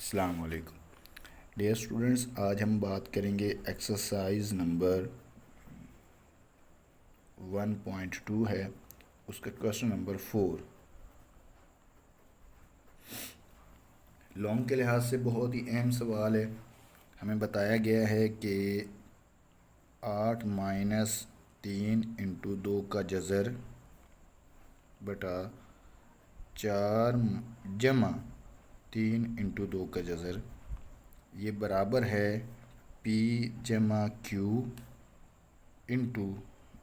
अस्सलाम वालेकुम dear students. आज हम बात करेंगे एक्सरसाइज नंबर 1.2 है, उसका क्वेश्चन नंबर 4। लॉन्ग के लिहाज से बहुत ही अहम सवाल है। हमें बताया गया है कि 8 माइनस 3 इंटू 2 का जज़र बटा 4 जमा 3 इंटू 2 का जज़र ये बराबर है P जमा Q इंटू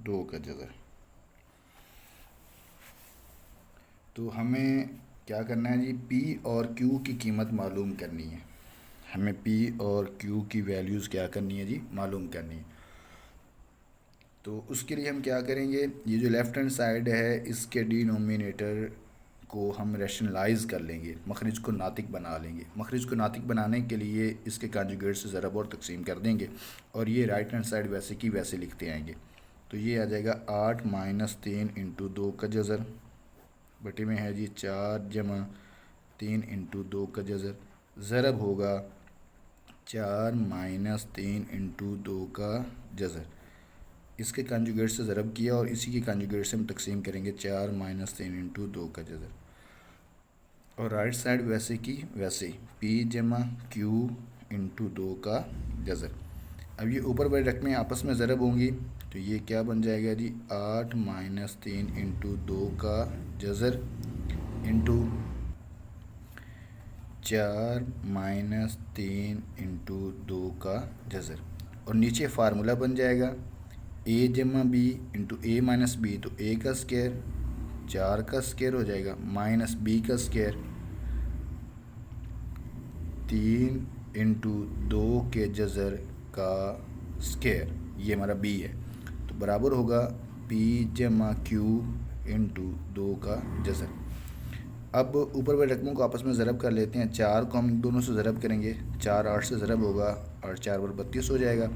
2 का जज़र। तो हमें क्या करना है जी, P और Q की कीमत मालूम करनी है। हमें P और Q की वैल्यूज़ क्या करनी है जी, मालूम करनी है। तो उसके लिए हम क्या करेंगे, ये जो लेफ़्ट हैंड साइड है इसके डिनोमिनेटर को हम रैशनलाइज कर लेंगे, मखरिज को नातिक बना लेंगे। मखरिज को नातिक बनाने के लिए इसके कांजुगेट से ज़रब और तकसीम कर देंगे और ये राइट हैंड साइड वैसे की वैसे लिखते आएंगे। तो ये आ जाएगा 8 माइनस 3 इंटू 2 का जज़र बटे में है जी 4 जमा 3 इंटू 2 का जज़र, ज़रब होगा 4 माइनस 3 इंटू 2 का जज़र। इसके कांजुगेट से ज़रब किया और इसी के कांजुगेट से हम तकसीम करेंगे 4 माइनस 3 इंटू 2 का जज़र। और राइट साइड वैसे की वैसे P जमा Q इंटू 2 का जज़र। अब ये ऊपर वाले रकमें आपस में ज़रब होंगी तो ये क्या बन जाएगा जी, 8 माइनस 3 इंटू 2 का जज़र इंटू 4 माइनस 3 इंटू 2 का जज़र। और नीचे फार्मूला बन जाएगा a जमा बी इंटू ए माइनस बी, तो a का स्क्वायर 4 का स्क्वायर हो जाएगा माइनस b का स्क्वायर 3 इंटू 2 के जज़र का स्क्वायर, ये हमारा b है। तो बराबर होगा p जमा q इंटू 2 का जज़र। अब ऊपर वाले रकमों को आपस में ज़रब कर लेते हैं। 4 को हम दोनों से ज़रब करेंगे, 4 8 से ज़रब होगा और 4 बर 32 हो जाएगा।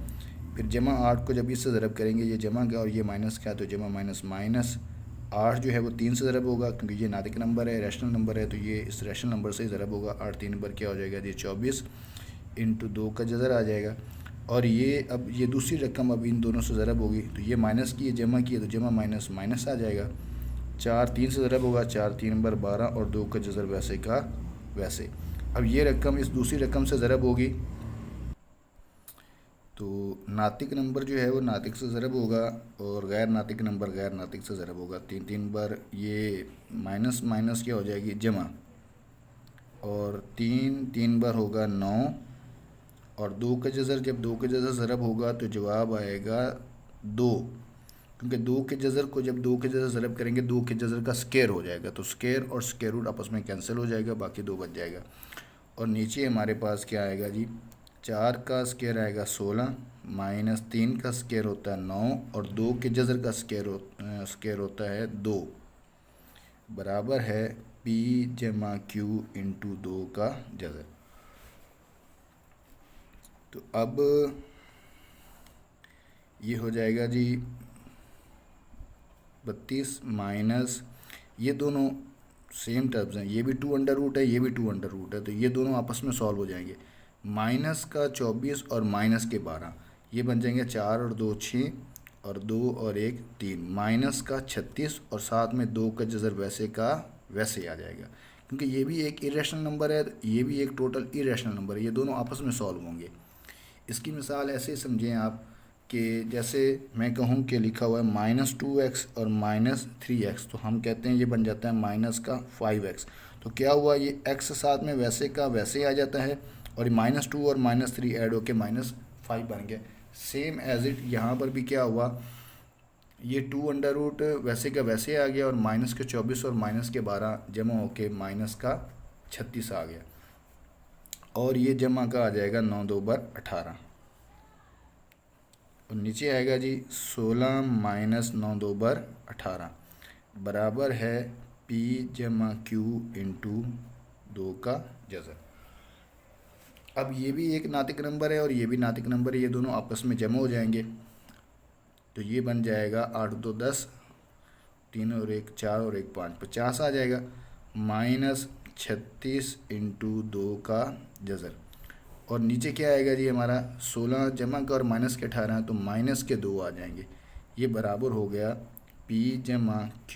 फिर जमा 8 को जब इससे ज़रब करेंगे, ये जमा का और ये माइनस का, तो जमा माइनस माइनस 8 जो है वो 3 से ज़रब होगा क्योंकि ये नातिक नंबर है, रैशनल नंबर है, तो ये इस रैशनल नंबर से ही ज़रब होगा। 8 3 बर क्या हो जाएगा जी, 24 इंटू 2 का जज़र आ जाएगा। और ये अब ये दूसरी रकम अब इन दोनों से ज़रब होगी, तो ये माइनस की, ये जमा की, तो जमा माइनस माइनस आ जाएगा। 4 3 से ज़रब होगा, 4 3 बर 12 और 2 का जज़र वैसे का वैसे। अब ये रकम इस दूसरी रकम से ज़रब होगी तो नातिक नंबर जो है वो नातिक से ज़रब होगा और गैर नातिक नंबर गैर नातिक से ज़रब होगा। 3 3 बार ये माइनस माइनस क्या हो जाएगी, जमा, और 3 3 बार होगा 9 और 2 का जज़र, जब 2 का जज़र ज़रब होगा तो जवाब आएगा 2, क्योंकि 2 के जज़र को जब 2 के जज़र ज़रब करेंगे 2 के जज़र का स्क्वायर हो जाएगा, तो स्क्वायर और स्क्वायर रूट आपस में कैंसिल हो जाएगा, बाकी 2 बच जाएगा। और नीचे हमारे पास क्या आएगा जी, 4 का स्क्वायर आएगा 16 माइनस 3 का स्क्वायर होता है 9 और 2 के जज़र का स्क्वायर होता है 2, बराबर है P जमा Q इंटू 2 का जज़र। तो अब ये हो जाएगा जी 32 माइनस, ये दोनों सेम टर्म्स हैं, ये भी 2 अंडर रूट है, ये भी 2 अंडर रूट है, तो ये दोनों आपस में सॉल्व हो जाएंगे। माइनस का 24 और माइनस के 12, ये बन जाएंगे 4 और 2 6 और 2 और 1 3, माइनस का 36 और साथ में 2 का जज़र वैसे का वैसे आ जाएगा, क्योंकि ये भी एक इरेशनल नंबर है, ये भी एक टोटल इरेशनल नंबर है, ये दोनों आपस में सॉल्व होंगे। इसकी मिसाल ऐसे समझें आप कि जैसे मैं कहूँ कि लिखा हुआ है -2x और -3x, तो हम कहते हैं ये बन जाता है माइनस का 5x। तो क्या हुआ, ये x साथ में वैसे का वैसे आ जाता है और -2 और -3 ऐड होके -5 बन गया। सेम एज इट यहाँ पर भी क्या हुआ, ये 2 अंडर रूट वैसे का वैसे आ गया और माइनस के 24 और माइनस के 12 जमा होके माइनस का 36 आ गया और ये जमा का आ जाएगा 9 2 बर 18 और नीचे आएगा जी 16 माइनस 9 2 बर 18 बराबर है P जमा Q इंटू 2 का जज़र। अब ये भी एक नातिक नंबर है और ये भी नातिक नंबर है, ये दोनों आपस में जमा हो जाएंगे, तो ये बन जाएगा 8 2 10, 3 और 1 4 और 1 5, 50 आ जाएगा। माइनस 36 इंटू 2 का जज़र। और नीचे क्या आएगा जी हमारा 16 जमा का और माइनस के 18, तो माइनस के 2 आ जाएंगे। ये बराबर हो गया P जमा Q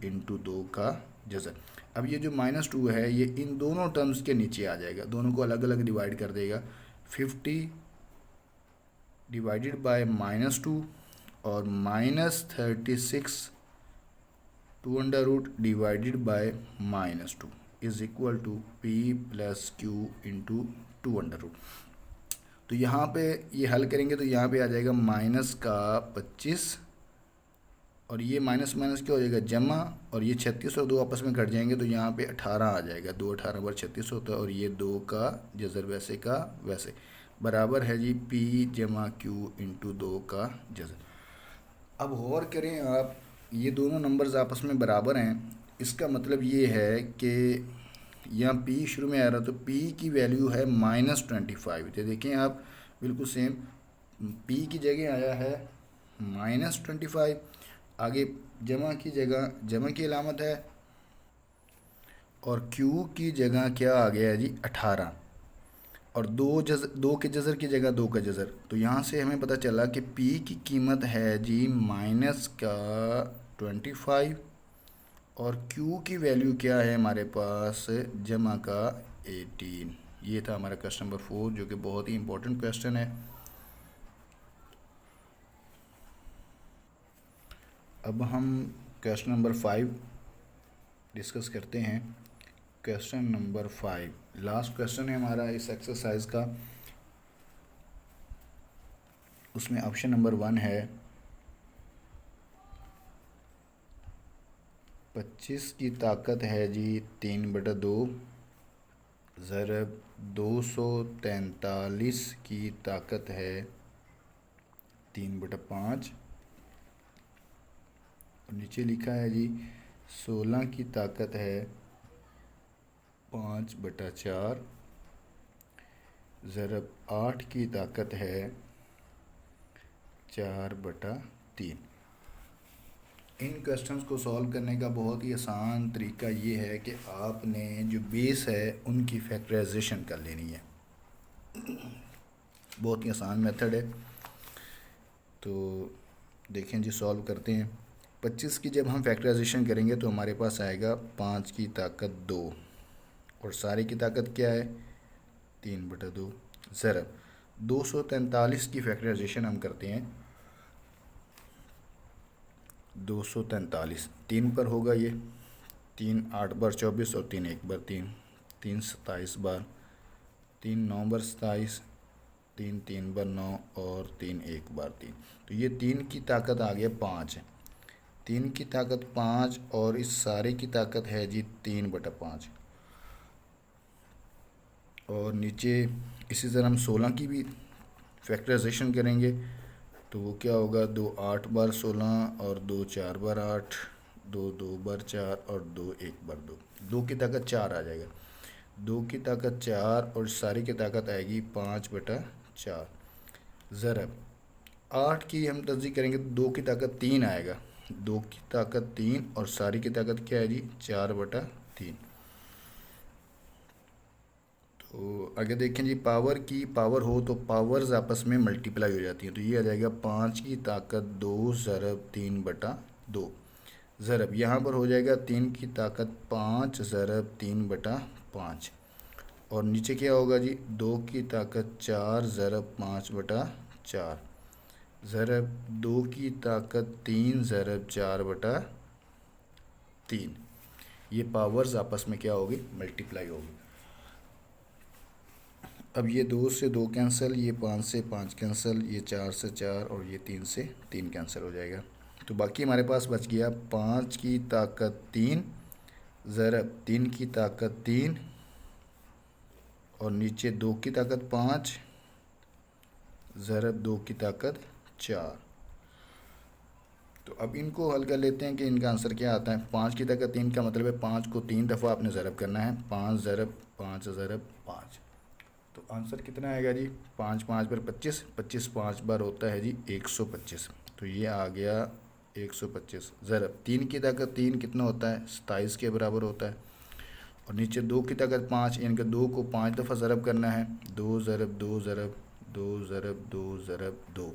इंटू 2 का जज़र। अब ये जो -2 है ये इन दोनों टर्म्स के नीचे आ जाएगा, दोनों को अलग अलग डिवाइड कर देगा। 50 डिवाइडेड बाय -2 और -36 two under root divided by -2 is equal to P plus Q into 2 under root. तो यहाँ पे ये हल करेंगे तो यहाँ पे आ जाएगा माइनस का 25 और ये माइनस माइनस क्या हो जाएगा जमा, और ये 36 और 2 आपस में कट जाएंगे तो यहाँ पे 18 आ जाएगा। 2 18 बार 36 होता है और ये 2 का जज़र वैसे का वैसे बराबर है जी P जमा Q इंटू 2 का जज़र। अब गौर करें आप, ये दोनों नंबर्स आपस में बराबर हैं, इसका मतलब ये है कि यहाँ P शुरू में आ रहा तो P की वैल्यू है -25। तो देखें आप बिल्कुल सेम, P की जगह आया है -25, आगे जमा की जगह जमा की अलामत है और Q की जगह क्या आ गया है जी 18, और 2 के जज़र की जगह 2 का जज़र। तो यहाँ से हमें पता चला कि P की कीमत है जी माइनस का 25 और Q की वैल्यू क्या है हमारे पास जमा का 18। ये था हमारा क्वेश्चन नंबर 4 जो कि बहुत ही इंपॉर्टेंट क्वेश्चन है। अब हम क्वेश्चन नंबर 5 डिस्कस करते हैं। क्वेश्चन नंबर 5 लास्ट क्वेश्चन है हमारा इस एक्सरसाइज का। उसमें ऑप्शन नंबर 1 है 25 की ताकत है जी 3/2 ज़रब 243 की ताकत है 3/5। और नीचे लिखा है जी 16 की ताकत है 5/4 ज़रब 8 की ताकत है 4/3। इन क्वेश्चंस को सॉल्व करने का बहुत ही आसान तरीका ये है कि आपने जो बेस है उनकी फैक्टराइजेशन कर लेनी है। बहुत ही आसान मेथड है। तो देखें जी सॉल्व करते हैं। 25 की जब हम फैक्टराइजेशन करेंगे तो हमारे पास आएगा 5 की ताकत 2 और सारे की ताकत क्या है 3/2 ज़रब 243 की फैक्टराइजेशन हम करते हैं। 243 3 पर होगा, ये 3 8 बार 24 और 3 1 बार 3 3 27 बार, 3 9 बार 27, 3 3 बार 9 और 3 1 बार 3। तो ये 3 की ताकत आ गया 5 है। 3 की ताकत 5 और इस सारे की ताकत है जी 3/5। और नीचे इसी तरह हम 16 की भी फैक्टराइजेशन करेंगे तो वो क्या होगा 2 8 बार 16 और 2 4 बार 8, 2 2 बार 4 और 2 1 बार 2। 2 की ताकत 4 आ जाएगा। 2 की ताकत 4 और सारी की ताकत आएगी 5/4 ज़रब 8 की हम तस्दीक करेंगे तो 2 की ताकत 3 आएगा। 2 की ताकत 3 और सारी की ताकत क्या है जी 4/3। तो आगे देखें जी पावर की पावर हो तो पावर्स आपस में मल्टीप्लाई हो जाती हैं। तो ये आ जाएगा 5 की ताकत 2 ज़रब 3/2 ज़रब यहाँ पर हो जाएगा 3 की ताकत 5 ज़रब 3/5 और नीचे क्या होगा जी 2 की ताकत 4 ज़रब 5/4 ज़रब 2 की ताकत 3 ज़रब 4/3। ये पावर्स आपस में क्या होगी मल्टीप्लाई होगी। अब ये 2 से 2 कैंसिल, ये 5 से 5 कैंसिल, ये 4 से 4 और ये 3 से 3 कैंसिल हो जाएगा। तो बाकी हमारे पास बच गया 5 की ताकत 3 ज़रब 3 की ताकत 3 और नीचे 2 की ताकत 5 ज़रब 2 की ताकत 4। तो अब इनको हल कर लेते हैं कि इनका आंसर क्या आता है। 5 की ताकत 3 का मतलब है 5 को 3 दफ़ा आपने ज़रब करना है। 5 ज़रब 5 ज़रब 5, तो आंसर कितना आएगा जी 5 5 पर 25, 25 5 बार होता है जी 125। तो ये आ गया 125 ज़रब 3 की ताकत 3 कितना होता है 27 के बराबर होता है और नीचे 2 की ताकत 5, यानी कि 2 को 5 दफ़ा ज़रब करना है। 2 ज़रब 2 ज़रब 2 ज़रब 2 ज़रब 2,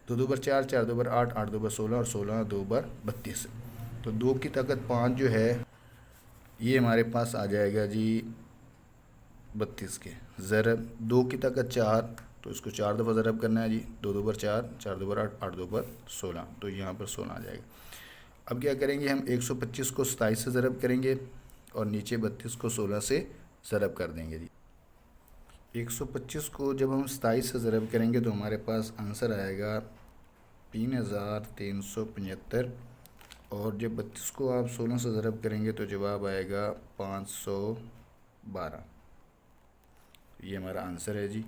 2 2 बर 4, 4 2 बर 8, 8 2 बर 16 और 16 2 बर 32। तो 2 की ताकत 5 जो है ये हमारे पास आ जाएगा जी 32 के। ज़रब 2 की ताकत 4, तो इसको 4 दफ़ा ज़रब करना है जी। 2 2 बर 4, 4 2 बर 8, 8 2 बर 16, तो यहाँ पर 16 आ जाएगा। अब क्या करेंगे हम 125 को 27 से ज़रब करेंगे और नीचे 32 को 16 से ज़रब कर देंगे जी। 125 को जब हम 27 से ज़रब करेंगे तो हमारे पास आंसर आएगा 3375, और जब 32 को आप 16 से ज़रब करेंगे तो जवाब आएगा 512। ये हमारा आंसर है जी।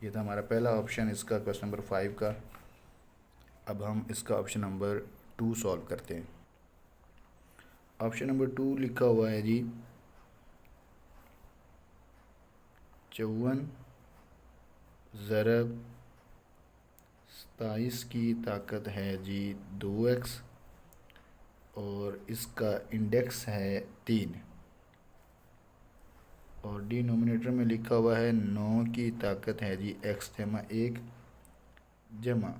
ये था हमारा पहला ऑप्शन इसका, क्वेश्चन नंबर 5 का। अब हम इसका ऑप्शन नंबर 2 सॉल्व करते हैं। ऑप्शन नंबर 2 लिखा हुआ है जी 54 ज़रब 27 की ताकत है जी 2x, और इसका इंडेक्स है 3, और डिनोमिनेटर में लिखा हुआ है 9 की ताकत है जी x जमा 1 जमा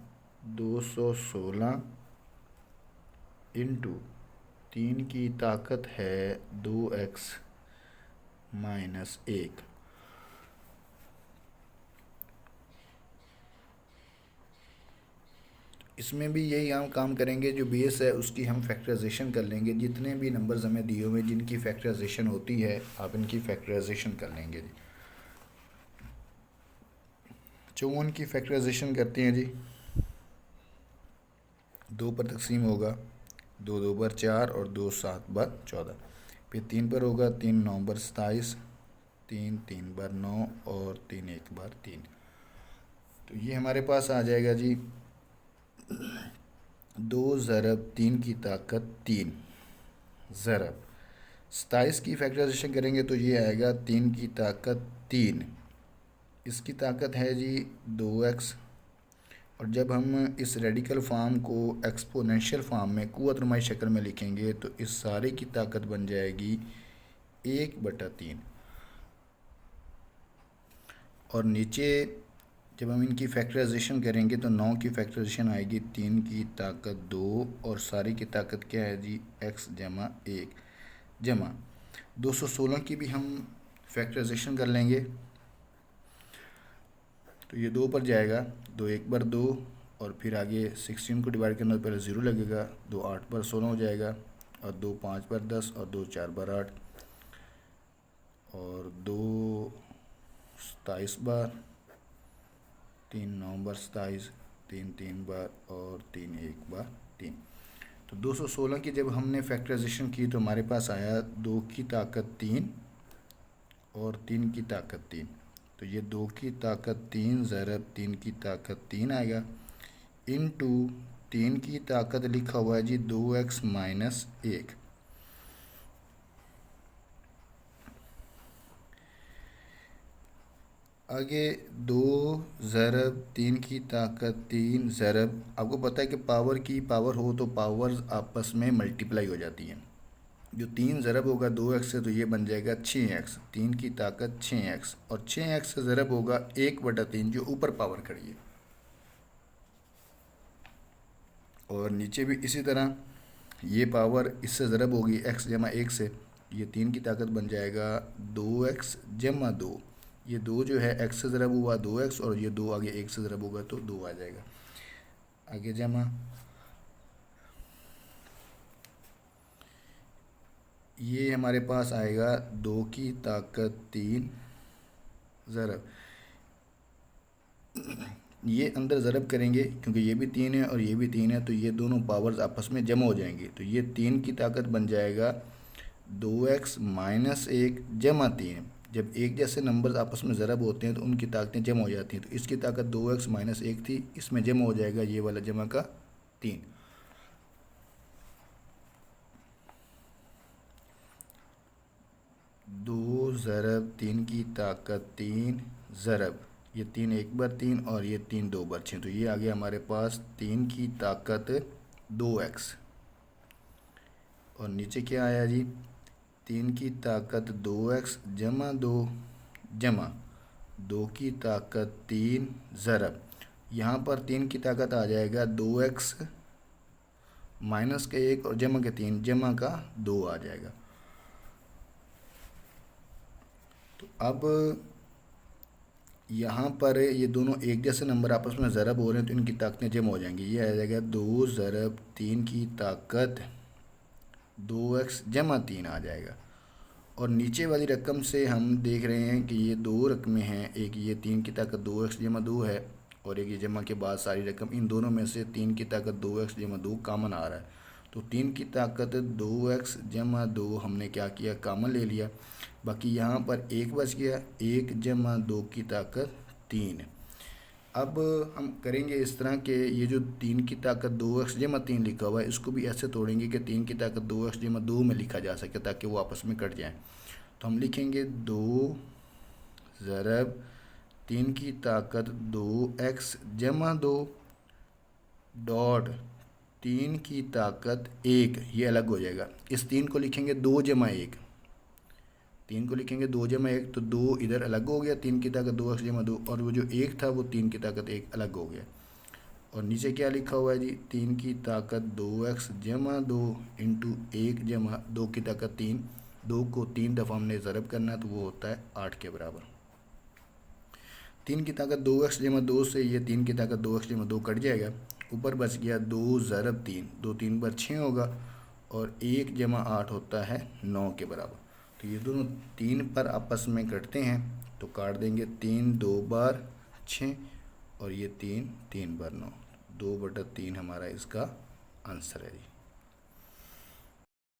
216 इंटू 3 की ताकत है 2x माइनस 1। इसमें भी यही हम काम करेंगे, जो बेस है उसकी हम फैक्टराइजेशन कर लेंगे। जितने भी नंबर्स हमें दिए हुए जिनकी फैक्टराइजेशन होती है आप इनकी फैक्टराइजेशन कर लेंगे जी। 54 की फैक्टराइजेशन करते हैं जी। 2 पर तकसीम होगा, 2 2 बर 4 और 2 7 बर 14, फिर 3 पर होगा, 3 9 बर 27, 3 3 बर 9 और 3 1 बर 3। तो ये हमारे पास आ जाएगा जी 2 ज़रब 3 की ताकत 3 ज़रब 27 की फैक्टराइजेशन करेंगे तो ये आएगा 3 की ताकत 3, इसकी ताकत है जी 2x, और जब हम इस रेडिकल फॉर्म को एक्सपोनेंशियल फॉर्म में कुव्वत नुमाई शक्ल में लिखेंगे तो इस सारे की ताकत बन जाएगी 1/3, और नीचे जब हम इनकी फैक्टराइजेशन करेंगे तो 9 की फैक्टराइजेशन आएगी 3 की ताकत 2, और सारी की ताकत क्या है जी x जमा 1 जमा 216 की भी हम फैक्टराइजेशन कर लेंगे। तो ये 2 पर जाएगा, 2 1 बार 2, और फिर आगे 16 को डिवाइड करना तो पहले 0 लगेगा, 2 8 पर 16 हो जाएगा, और 2 5 पर 10, और 2 4 पर 8, और 2 27 बार, 3 9 बार 27, 3 3 बार, और 3 1 बार 3। तो 216 की जब हमने फैक्टराइजेशन की तो हमारे पास आया 2 की ताकत 3 और 3 की ताकत 3। तो ये 2 की ताकत 3 ज़रब 3 की ताकत 3 आएगा, इनटू 3 की ताकत लिखा हुआ है जी 2x माइनस 1। आगे 2 ज़रब 3 की ताकत 3 ज़रब, आपको पता है कि पावर की पावर हो तो पावर्स आपस में मल्टीप्लाई हो जाती हैं। जो 3 ज़रब होगा 2x से तो ये बन जाएगा 6x, 3 की ताकत 6x, और 6x से ज़रब होगा 1/3 जो ऊपर पावर खड़ी है, और नीचे भी इसी तरह ये पावर इससे ज़रब होगी x जमा 1 से, ये 3 की ताकत बन जाएगा 2x जमा 2, ये 2 जो है x से ज़रब हुआ 2x, और ये 2 आगे 1 से ज़रब होगा तो 2 आ जाएगा। आगे जमा ये हमारे पास आएगा 2 की ताकत 3 ज़रब, ये अंदर ज़रब करेंगे क्योंकि ये भी 3 है और ये भी 3 है, तो ये दोनों पावर्स आपस में जमा हो जाएंगी, तो ये 3 की ताकत बन जाएगा 2x माइनस 1 जमा 3। जब एक जैसे नंबर्स आपस में ज़रब होते हैं तो उनकी ताकतें जमा हो जाती हैं, तो इसकी ताकत 2x माइनस 1 थी, इसमें जमा हो जाएगा ये वाला जमा का 3। 2 ज़रब 3 की ताकत 3 ज़रब, ये 3 1 बार 3 और ये 3 2 बार 6, तो ये आ गया हमारे पास 3 की ताकत 2x, और नीचे क्या आया जी 3 की ताकत 2x जमा 2 जमा 2 की ताकत 3 ज़रब, यहाँ पर 3 की ताकत आ जाएगा 2x माइनस के 1 और जमा के 3 जमा का 2 आ जाएगा। तो अब यहाँ पर ये दोनों एक जैसे नंबर आपस में ज़रब हो रहे हैं तो इनकी ताकतें जमा हो जाएंगी। ये आ जाएगा 2 ज़रब 3 की ताकत 2x जमा 3 आ जाएगा। और नीचे वाली रकम से हम देख रहे हैं कि ये दो रकमें हैं, एक ये 3 की ताकत 2x जमा 2 है और एक ये जमा के बाद सारी रकम, इन दोनों में से 3 की ताकत 2x जमा 2 कामन आ रहा है। तो 3 की ताकत 2x जमा 2 हमने क्या किया, कामन ले लिया। बाकी यहाँ पर एक बच गया, 1 जमा 2 की ताकत 3। अब हम करेंगे इस तरह के, ये जो 3 की ताकत 2x जमा 3 लिखा हुआ है इसको भी ऐसे तोड़ेंगे कि 3 की ताकत 2x जमा 2 में लिखा जा सके ताकि वो आपस में कट जाए। तो हम लिखेंगे 2 ज़रब 3 की ताकत 2x जमा 2 डॉट 3 की ताकत 1, ये अलग हो जाएगा। इस 3 को लिखेंगे 2 जमा 1, 3 को लिखेंगे 2 जमा 1 तो 2 इधर अलग हो गया, 3 की ताकत 2x जमा 2, और वो जो 1 था वो 3 की ताकत 1 अलग हो गया। और नीचे क्या लिखा हुआ है जी, 3 की ताकत 2x जमा 2 इंटू 1 जमा 2 की ताकत 3। 2 को 3 दफ़ा हमने ज़रब करना है तो वो होता है 8 के बराबर। 3 की ताकत 2x जमा 2 से ये 3 की ताकत 2x जमा 2 कट जाएगा, ऊपर बच गया 2 ज़रब 3, 2 3 पर 6 होगा और 1 जमा 8 होता है 9 के बराबर। तो ये दोनों 3 पर आपस में कटते हैं तो काट देंगे, 3 2 बार 6 और ये 3 3 बार 9, 2/3 हमारा इसका आंसर है जी।